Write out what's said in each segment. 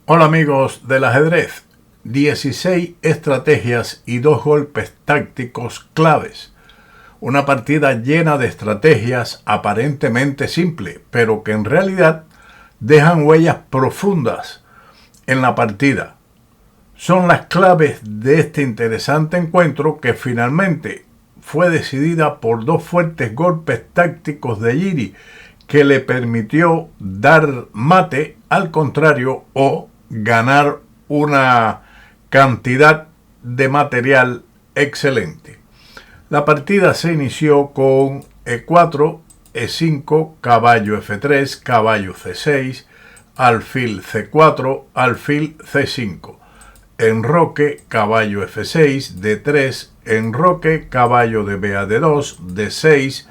Hola amigos del ajedrez, 16 estrategias y 2 golpes tácticos claves. Una partida llena de estrategias aparentemente simples, pero que en realidad dejan huellas profundas en la partida. Son las claves de este interesante encuentro que finalmente fue decidida por 2 fuertes golpes tácticos de Jiri que le permitió dar mate al contrario o ganar una cantidad de material excelente. La partida se inició con E4, E5, caballo F3, caballo C6, alfil C4, alfil C5, enroque, caballo F6, D3, enroque, caballo de B a D2, D6,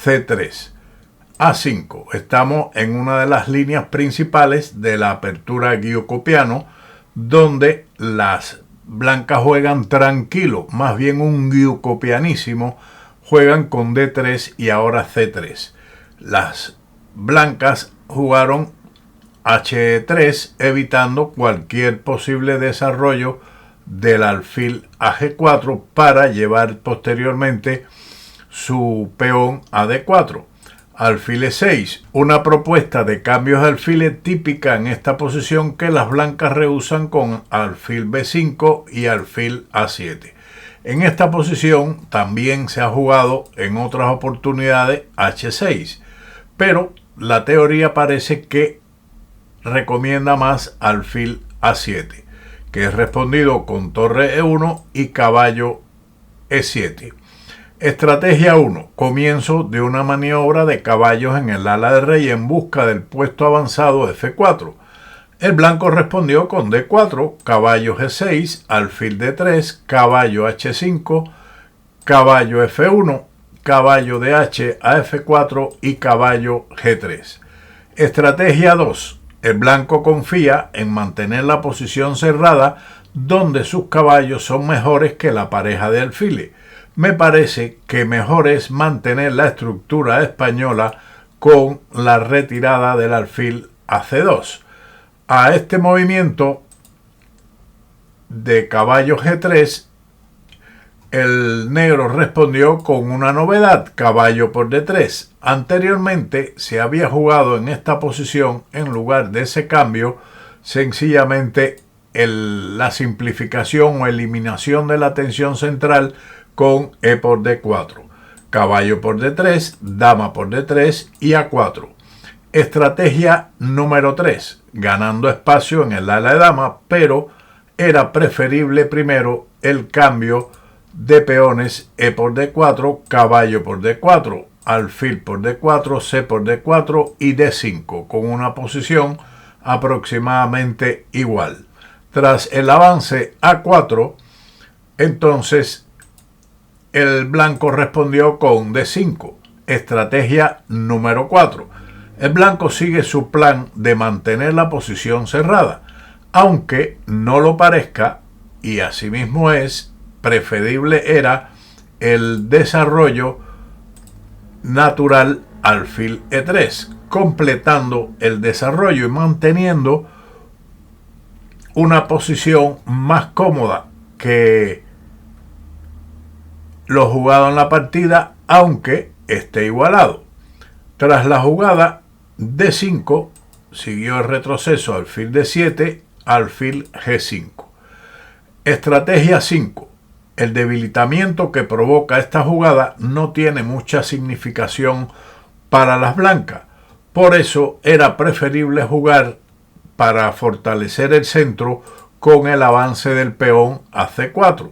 C3. A5. Estamos en una de las líneas principales de la apertura Gyukopiano, donde las blancas juegan tranquilo, más bien un gyukopianísimo, juegan con D3 y ahora C3. Las blancas jugaron H3, evitando cualquier posible desarrollo del alfil a G4 para llevar posteriormente su peón a D4. Alfil E6, una propuesta de cambios de alfiles típica en esta posición que las blancas rehusan con alfil B5 y alfil A7. En esta posición también se ha jugado en otras oportunidades H6, pero la teoría parece que recomienda más alfil A7, que es respondido con torre E1 y caballo E7. Estrategia 1. Comienzo de una maniobra de caballos en el ala del rey en busca del puesto avanzado F4. El blanco respondió con D4, caballo G6, alfil D3, caballo H5, caballo F1, caballo DH a F4 y caballo G3. Estrategia 2. El blanco confía en mantener la posición cerrada donde sus caballos son mejores que la pareja de alfiles. Me parece que mejor es mantener la estructura española con la retirada del alfil a C2. A este movimiento de caballo G3, el negro respondió con una novedad, caballo por D3. Anteriormente se había jugado en esta posición en lugar de ese cambio, sencillamente la simplificación o eliminación de la tensión central con E por D4, caballo por D3, dama por D3 y A4. Estrategia número 3, ganando espacio en el ala de dama, pero era preferible primero el cambio de peones E por D4, caballo por D4, alfil por D4, C por D4 y D5, con una posición aproximadamente igual. Tras el avance A4, entonces el blanco respondió con D5, estrategia número 4. El blanco sigue su plan de mantener la posición cerrada, aunque no lo parezca, y asimismo es, preferible era el desarrollo natural alfil E3, completando el desarrollo y manteniendo una posición más cómoda que lo jugado en la partida, aunque esté igualado. Tras la jugada D5, siguió el retroceso alfil D7, alfil G5. Estrategia 5. El debilitamiento que provoca esta jugada no tiene mucha significación para las blancas. Por eso era preferible jugar para fortalecer el centro con el avance del peón a C4.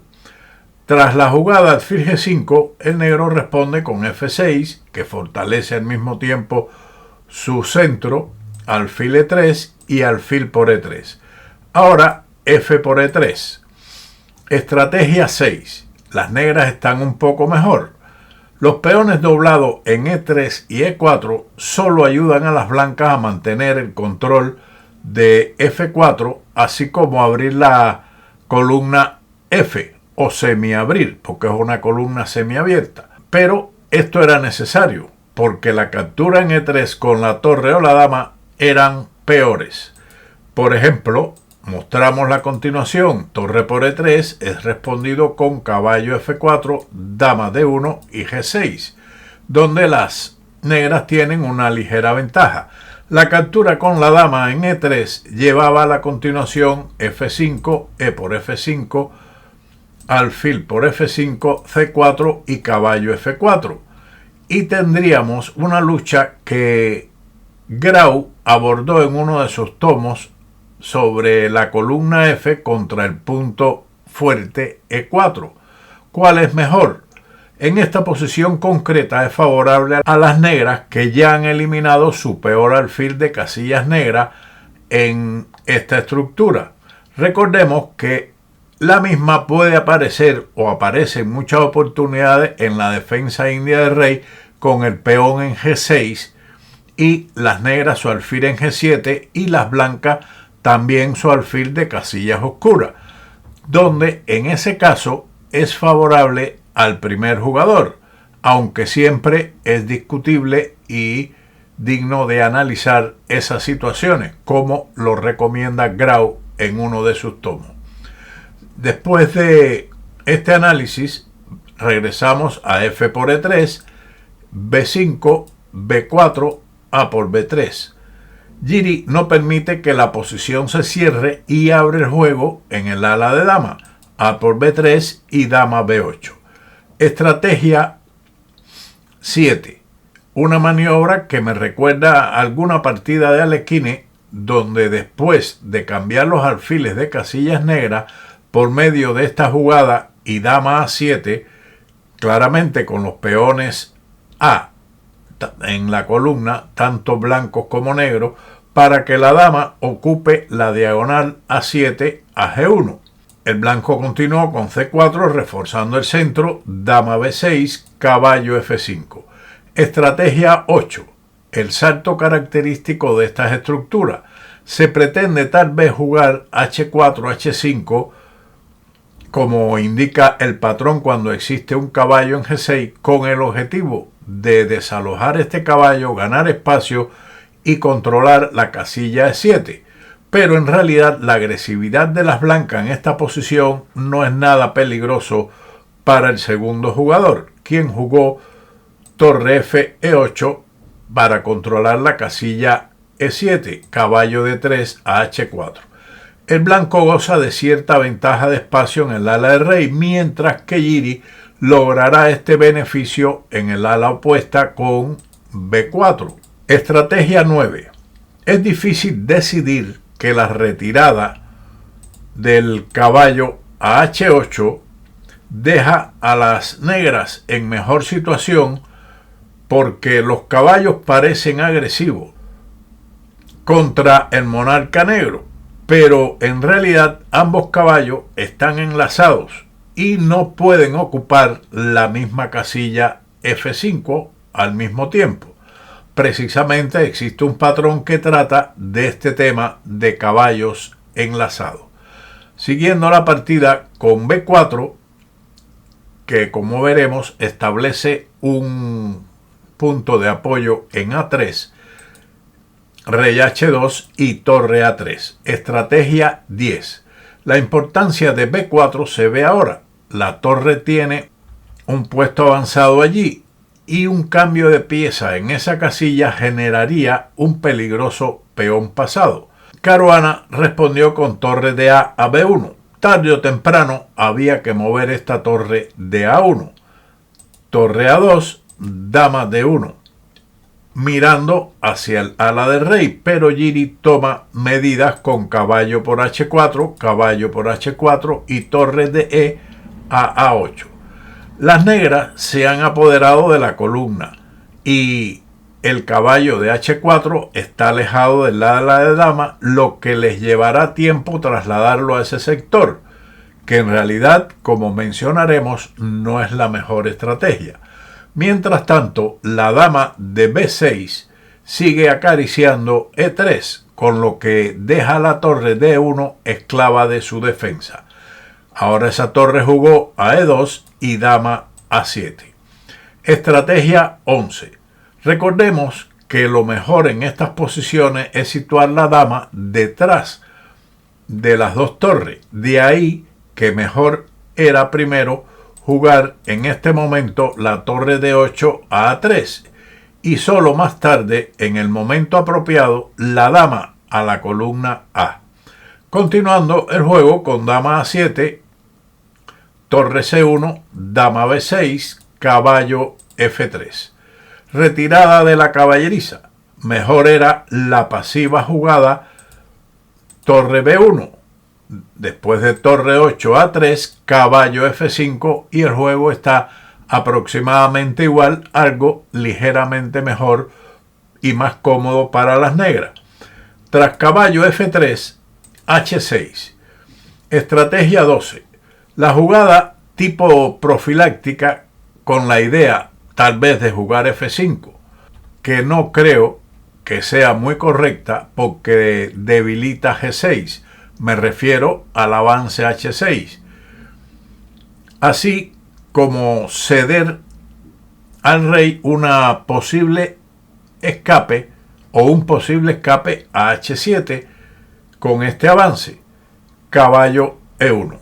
Tras la jugada alfil G5, el negro responde con F6, que fortalece al mismo tiempo su centro, alfil E3 y alfil por E3. Ahora F por E3. Estrategia 6. Las negras están un poco mejor. Los peones doblados en E3 y E4 solo ayudan a las blancas a mantener el control de F4, así como abrir la columna F o semiabrir, porque es una columna semiabierta. Pero esto era necesario. porque la captura en E3 con la torre o la dama eran peores. Por ejemplo, mostramos la continuación, torre por E3 es respondido con caballo F4, dama D1 y G6, donde las negras tienen una ligera ventaja. La captura con la dama en E3 llevaba a la continuación F5, E por F5, alfil por F5, C4 y caballo F4. Y tendríamos una lucha que Grau abordó en uno de sus tomos sobre la columna F contra el punto fuerte E4. ¿Cuál es mejor? En esta posición concreta es favorable a las negras, que ya han eliminado su peor alfil de casillas negras en esta estructura. Recordemos que la misma puede aparecer o aparece en muchas oportunidades en la defensa india del rey con el peón en G6 y las negras su alfil en G7 y las blancas también su alfil de casillas oscuras, donde en ese caso es favorable al primer jugador, aunque siempre es discutible y digno de analizar esas situaciones, como lo recomienda Grau en uno de sus tomos. Después de este análisis, regresamos a F por E3, B5, B4, A por B3. Giri no permite que la posición se cierre y abre el juego en el ala de dama, A por B3 y dama B8. Estrategia 7. Una maniobra que me recuerda a alguna partida de Alekhine, donde después de cambiar los alfiles de casillas negras por medio de esta jugada y dama A7, claramente con los peones A en la columna, tanto blancos como negros, para que la dama ocupe la diagonal A7 a G1. El blanco continuó con C4 reforzando el centro, dama B6, caballo F5. Estrategia 8. El salto característico de estas estructuras. Se pretende tal vez jugar H4, H5, como indica el patrón cuando existe un caballo en G6, con el objetivo de desalojar este caballo, ganar espacio y controlar la casilla E7. Pero en realidad la agresividad de las blancas en esta posición no es nada peligroso para el segundo jugador, quien jugó torre F, E8 para controlar la casilla E7, caballo D3 a H4. El blanco goza de cierta ventaja de espacio en el ala del rey, mientras que Giri logrará este beneficio en el ala opuesta con B4. Estrategia 9. Es difícil decidir que la retirada del caballo a H8 deja a las negras en mejor situación, porque los caballos parecen agresivos contra el monarca negro, pero en realidad ambos caballos están enlazados y no pueden ocupar la misma casilla F5 al mismo tiempo. Precisamente existe un patrón que trata de este tema de caballos enlazados. Siguiendo la partida con B4, que como veremos establece un punto de apoyo en A3, rey H2 y torre A3. Estrategia 10. La importancia de B4 se ve ahora. La torre tiene un puesto avanzado allí y un cambio de pieza en esa casilla generaría un peligroso peón pasado. Caruana respondió con torre de A a B1. Tarde o temprano había que mover esta torre de A1. Torre A2, dama D1, mirando hacia el ala del rey, pero Giri toma medidas con caballo por H4, caballo por H4 y torre de E a A8. Las negras se han apoderado de la columna y el caballo de H4 está alejado del ala de dama, lo que les llevará tiempo trasladarlo a ese sector, que en realidad, como mencionaremos, no es la mejor estrategia. Mientras tanto, la dama de B6 sigue acariciando E3, con lo que deja la torre D1 esclava de su defensa. Ahora esa torre jugó a E2 y dama A7. Estrategia 11. Recordemos que lo mejor en estas posiciones es situar la dama detrás de las dos torres. De ahí que mejor era primero jugar en este momento la torre de 8 a A3 y solo más tarde, en el momento apropiado, la dama a la columna A. Continuando el juego con dama A7, torre C1, dama B6, caballo F3. Retirada de la caballeriza. Mejor era la pasiva jugada torre B1. Después de torre 8 A3, caballo F5 y el juego está aproximadamente igual, algo ligeramente mejor y más cómodo para las negras. Tras caballo F3, H6. Estrategia 12. La jugada tipo profiláctica con la idea tal vez de jugar F5, que no creo que sea muy correcta porque debilita G6. Me refiero al avance H6. Así como ceder al rey una posible escape o un posible escape a H7 con este avance. Caballo E1.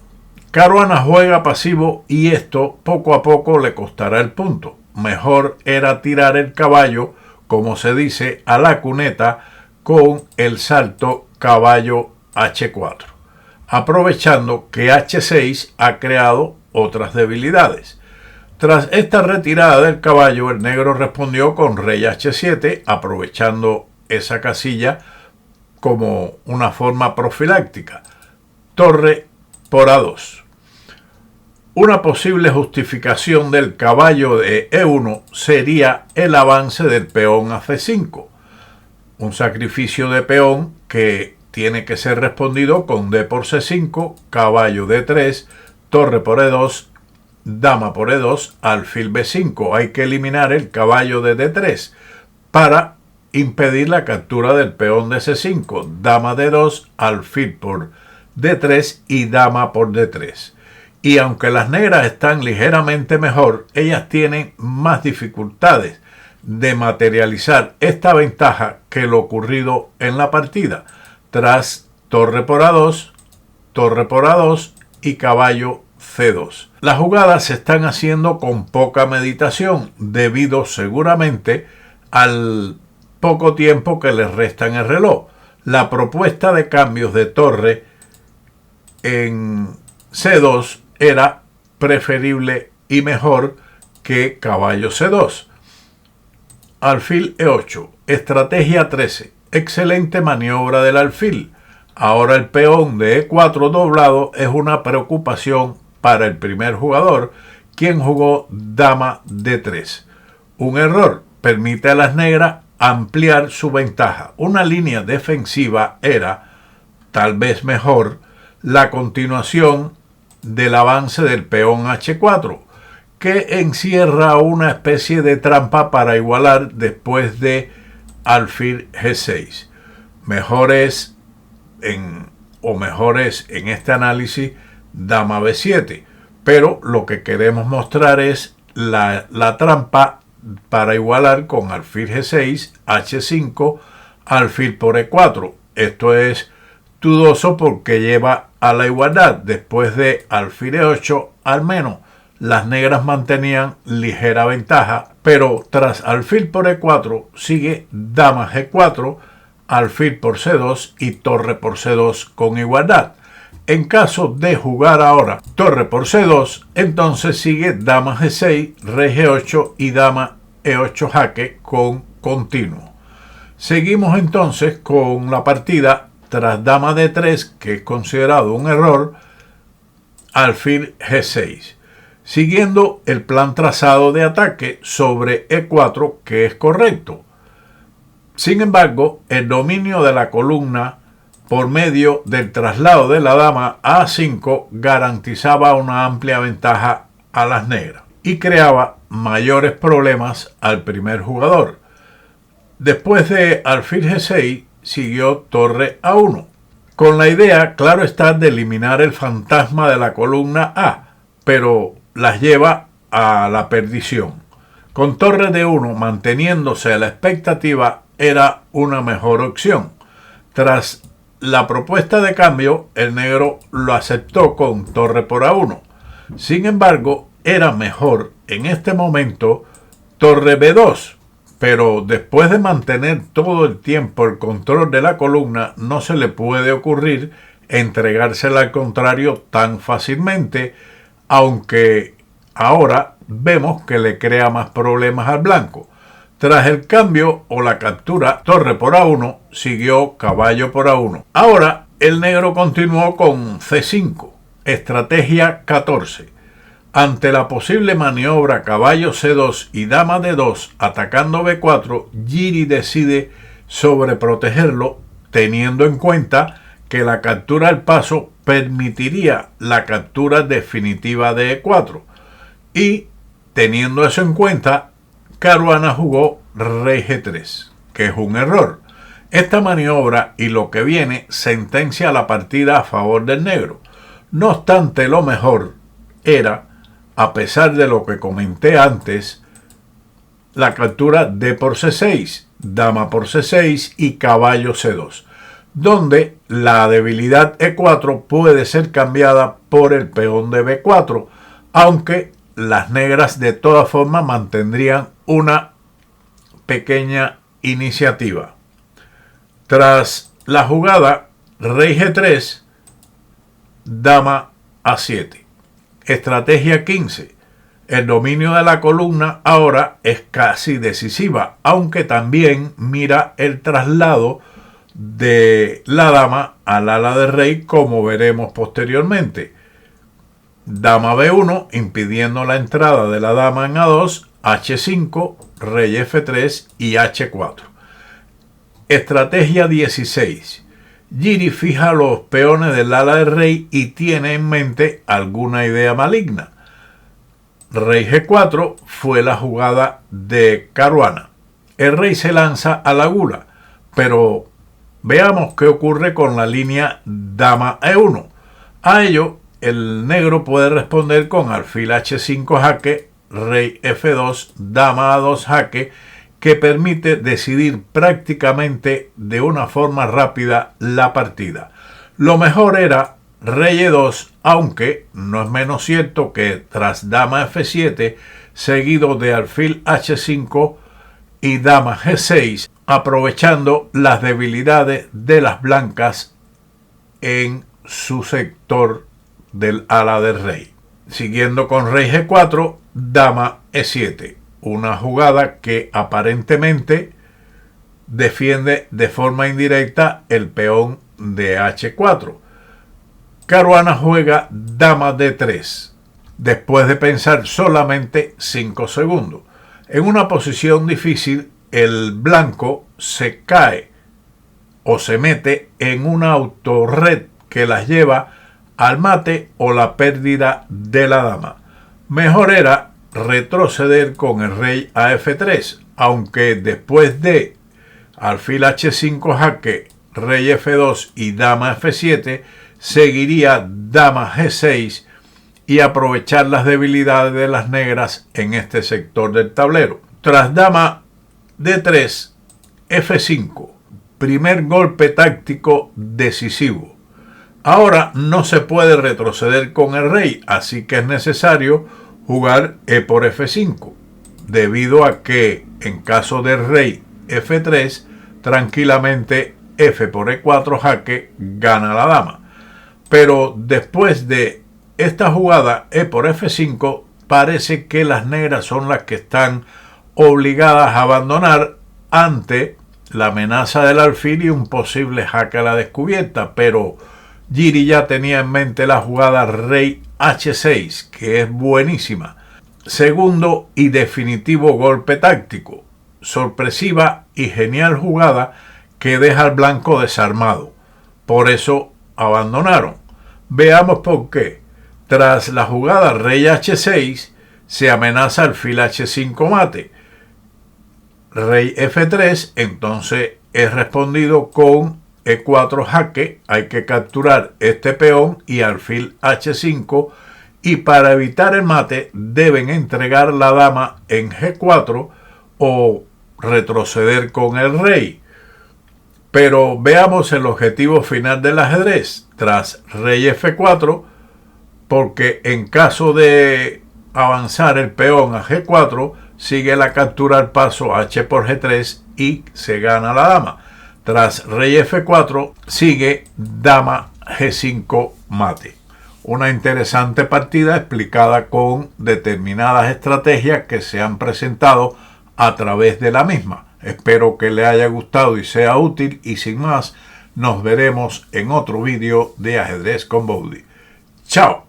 Caruana juega pasivo y esto poco a poco le costará el punto. Mejor era tirar el caballo, como se dice, a la cuneta con el salto caballo H4, aprovechando que H6 ha creado otras debilidades. Tras esta retirada del caballo, el negro respondió con rey H7, aprovechando esa casilla como una forma profiláctica. Torre por A2. Una posible justificación del caballo de E1 sería el avance del peón a C5, un sacrificio de peón que tiene que ser respondido con D por C5, caballo D3, torre por E2, dama por E2, alfil B5. Hay que eliminar el caballo de D3 para impedir la captura del peón de C5, dama D2, alfil por D3 y dama por D3. Y aunque las negras están ligeramente mejor, ellas tienen más dificultades de materializar esta ventaja que lo ocurrido en la partida, tras torre por A2 y caballo C2. Las jugadas se están haciendo con poca meditación, debido seguramente al poco tiempo que les resta en el reloj. La propuesta de cambios de torre en C2 era preferible y mejor que caballo C2. Alfil E8. Estrategia 13. Excelente maniobra del alfil. Ahora el peón de E4 doblado es una preocupación para el primer jugador, quien jugó dama D3. Un error. Permite a las negras ampliar su ventaja. Una línea defensiva era, tal vez mejor, la continuación del avance del peón H4, que encierra una especie de trampa para igualar después de alfil G6. Mejores en este análisis dama B7, pero lo que queremos mostrar es la trampa para igualar con alfil G6, H5, alfil por E4. Esto es dudoso porque lleva a la igualdad. Después de alfil E8, al menos las negras mantenían ligera ventaja, pero tras alfil por E4 sigue dama G4, alfil por C2 y torre por C2 con igualdad. En caso de jugar ahora torre por C2, entonces sigue dama G6, rey G8 y dama E8 jaque con continuo. Seguimos entonces con la partida. Tras dama D3, que es considerado un error, alfil G6, siguiendo el plan trazado de ataque sobre E4, que es correcto. Sin embargo, el dominio de la columna por medio del traslado de la dama a A5 garantizaba una amplia ventaja a las negras y creaba mayores problemas al primer jugador. Después de alfil G6, siguió torre A1, con la idea, claro está, de eliminar el fantasma de la columna A, pero las lleva a la perdición. Con torre de 1 manteniéndose a la expectativa era una mejor opción. Tras la propuesta de cambio, el negro lo aceptó con torre por A1. Sin embargo, era mejor en este momento torre B2, pero después de mantener todo el tiempo el control de la columna, no se le puede ocurrir entregársela al contrario tan fácilmente, aunque ahora vemos que le crea más problemas al blanco. Tras el cambio o la captura torre por A1, siguió caballo por A1. Ahora el negro continuó con C5, estrategia 14. Ante la posible maniobra caballo C2 y dama D2 atacando B4, Giri decide sobreprotegerlo, teniendo en cuenta que la captura al paso permitiría la captura definitiva de E4. Y teniendo eso en cuenta, Caruana jugó rey G3, que es un error. Esta maniobra y lo que viene sentencia la partida a favor del negro. No obstante, lo mejor era, a pesar de lo que comenté antes, la captura D por C6, dama por C6 y caballo C2, donde la debilidad E4 puede ser cambiada por el peón de B4, aunque las negras de todas formas mantendrían una pequeña iniciativa. Tras la jugada rey G3, dama A7, estrategia 15. El dominio de la columna ahora es casi decisiva, aunque también mira el traslado de la dama al ala del rey, como veremos posteriormente. Dama B1 impidiendo la entrada de la dama en A2, H5, rey F3 y H4. Estrategia 16. Giri fija los peones del ala del rey y tiene en mente alguna idea maligna. Rey G4 fue la jugada de Caruana. El rey se lanza a la gula, pero veamos qué ocurre con la línea dama E1. A ello, el negro puede responder con alfil H5 jaque, rey F2, dama A2 jaque, que permite decidir prácticamente de una forma rápida la partida. Lo mejor era rey E2, aunque no es menos cierto que tras dama F7, seguido de alfil H5 y dama G6, aprovechando las debilidades de las blancas en su sector del ala del rey. Siguiendo con rey G4, dama E7, una jugada que aparentemente defiende de forma indirecta el peón de H4. Caruana juega dama D3, después de pensar solamente 5 segundos. En una posición difícil, el blanco se cae o se mete en una autorred que las lleva al mate o la pérdida de la dama. Mejor era retroceder con el rey a F3, aunque después de alfil H5 jaque, rey F2 y dama F7, seguiría dama G6 y aprovechar las debilidades de las negras en este sector del tablero. Tras dama D3, F5, primer golpe táctico decisivo. Ahora no se puede retroceder con el rey, así que es necesario jugar E por F5, debido a que en caso de rey F3, tranquilamente F por E4 jaque gana la dama. Pero después de esta jugada E por F5, parece que las negras son las que están obligadas a abandonar ante la amenaza del alfil y un posible jaque a la descubierta, pero Giri ya tenía en mente la jugada rey H6, que es buenísima. Segundo y definitivo golpe táctico. Sorpresiva y genial jugada que deja al blanco desarmado. Por eso abandonaron. Veamos por qué. Tras la jugada rey H6, se amenaza alfil H5 mate. Rey F3, entonces es respondido con E4 jaque. Hay que capturar este peón y alfil H5 y para evitar el mate deben entregar la dama en G4 o retroceder con el rey. Pero veamos el objetivo final del ajedrez tras rey F4, porque en caso de avanzar el peón a G4 sigue la captura al paso H por G3 y se gana la dama. Tras rey F4 sigue dama G5 mate. Una interesante partida explicada con determinadas estrategias que se han presentado a través de la misma. Espero que le haya gustado y sea útil, y sin más, nos veremos en otro vídeo de Ajedrez con Bowdy. ¡Chao!